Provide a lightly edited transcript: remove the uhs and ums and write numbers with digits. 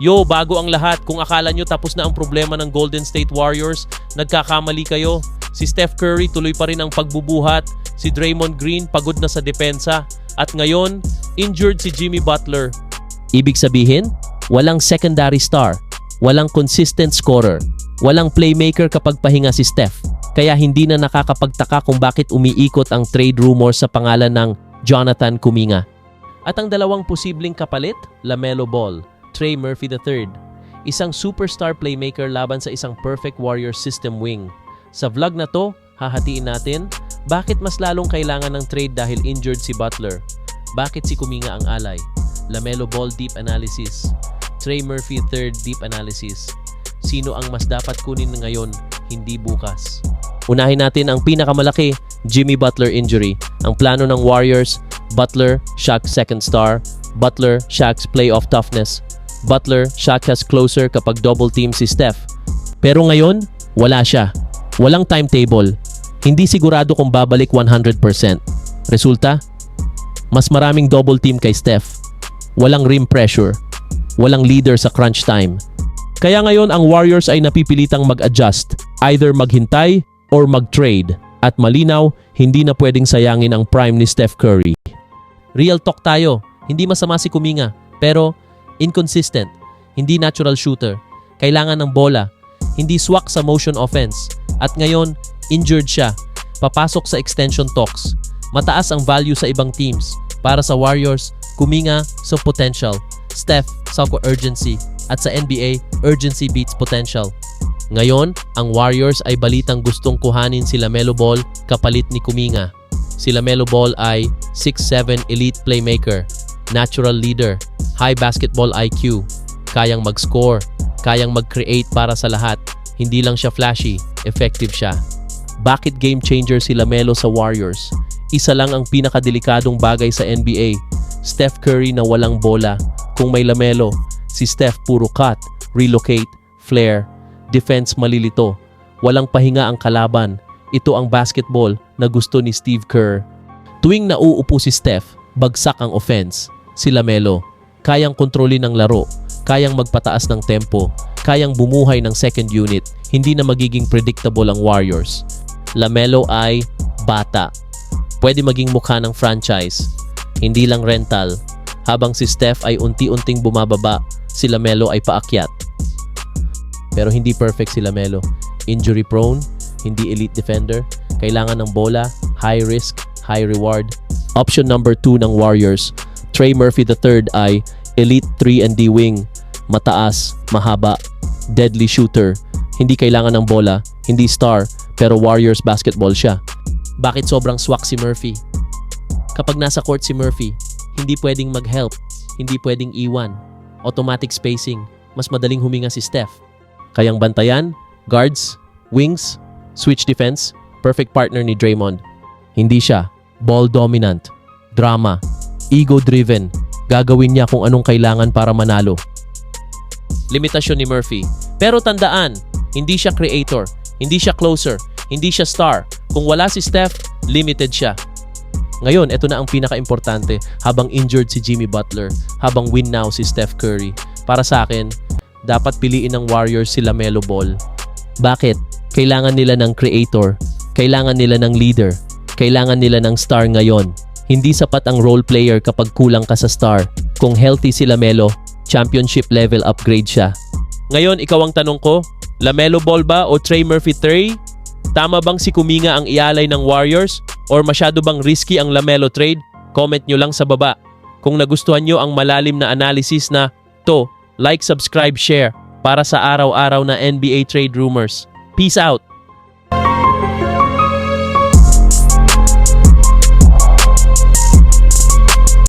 Yo, bago ang lahat, kung akala nyo tapos na ang problema ng Golden State Warriors, nagkakamali kayo. Si Steph Curry tuloy pa rin ang pagbubuhat, si Draymond Green pagod na sa depensa, at ngayon, injured si Jimmy Butler. Ibig sabihin, walang secondary star, walang consistent scorer, walang playmaker kapag pahinga si Steph. Kaya hindi na nakakapagtaka kung bakit umiikot ang trade rumors sa pangalan ng Jonathan Kuminga. At ang dalawang posibleng kapalit, LaMelo Ball, Trey Murphy III, isang superstar playmaker laban sa isang perfect Warriors system wing. Sa vlog na to, hahatiin natin bakit mas lalong kailangan ng trade dahil injured si Butler, bakit si Kuminga ang alay, LaMelo Ball deep analysis, Trey Murphy III deep analysis, sino ang mas dapat kunin ngayon, hindi bukas. Unahin natin ang pinakamalaki, Jimmy Butler injury. Ang plano ng Warriors, Butler, Shaq's second star, Butler, Shaq's playoff toughness, Butler, Shaq has closer kapag double team si Steph. Pero ngayon, wala siya. Walang timetable. Hindi sigurado kung babalik 100%. Resulta, mas maraming double team kay Steph. Walang rim pressure. Walang leader sa crunch time. Kaya ngayon ang Warriors ay napipilitang mag-adjust, either maghintay or mag-trade. At malinaw, hindi na pwedeng sayangin ang prime ni Steph Curry. Real talk tayo, hindi masama si Kuminga, pero inconsistent, hindi natural shooter, kailangan ng bola, hindi swak sa motion offense, at ngayon, injured siya, papasok sa extension talks, mataas ang value sa ibang teams, para sa Warriors, Kuminga sa potential, Steph sa urgency, at sa NBA, urgency beats potential. Ngayon, ang Warriors ay balitang gustong kuhanin si LaMelo Ball kapalit ni Kuminga. Si LaMelo Ball ay 6'7" elite playmaker, natural leader, high basketball IQ, kayang mag-score, kayang mag-create para sa lahat. Hindi lang siya flashy, effective siya. Bakit game changer si LaMelo sa Warriors? Isa lang ang pinakadelikadong bagay sa NBA, Steph Curry na walang bola. Kung may LaMelo, si Steph puro cut, relocate, flare, defense malilito. Walang pahinga ang kalaban. Ito ang basketball na gusto ni Steve Kerr. Tuwing nauupo si Steph, bagsak ang offense. Si LaMelo, kayang kontrolin ang laro, kayang magpataas ng tempo, kayang bumuhay ng second unit, hindi na magiging predictable ang Warriors. LaMelo ay bata. Pwede maging mukha ng franchise, hindi lang rental. Habang si Steph ay unti-unting bumababa, si LaMelo ay paakyat. Pero hindi perfect si LaMelo. Injury prone, hindi elite defender, kailangan ng bola, high risk, high reward. Option number 2 ng Warriors, Trey Murphy III ay elite 3-and-D wing, mataas, mahaba, deadly shooter, hindi kailangan ng bola, hindi star, pero Warriors basketball siya. Bakit sobrang swak si Murphy? Kapag nasa court si Murphy, hindi pwedeng mag-help, hindi pwedeng iwan. Automatic spacing, mas madaling huminga si Steph. Kayang bantayan, guards, wings, switch defense, perfect partner ni Draymond. Hindi siya ball dominant, drama, ego-driven. Gagawin niya kung anong kailangan para manalo. Limitasyon ni Murphy. Pero tandaan, hindi siya creator, hindi siya closer, hindi siya star. Kung wala si Steph, limited siya. Ngayon, ito na ang pinaka-importante habang injured si Jimmy Butler, habang win now si Steph Curry. Para sa akin, dapat piliin ng Warriors si LaMelo Ball. Bakit? Kailangan nila ng creator, kailangan nila ng leader, kailangan nila ng star ngayon. Hindi sapat ang role player kapag kulang ka sa star. Kung healthy si LaMelo, championship level upgrade siya. Ngayon, ikaw ang tanong ko, LaMelo Ball ba o Trey Murphy III? Tama bang si Kuminga ang ialay ng Warriors? Or masyado bang risky ang LaMelo trade? Comment nyo lang sa baba. Kung nagustuhan nyo ang malalim na analysis na to, like, subscribe, share para sa araw-araw na NBA trade rumors. Peace out!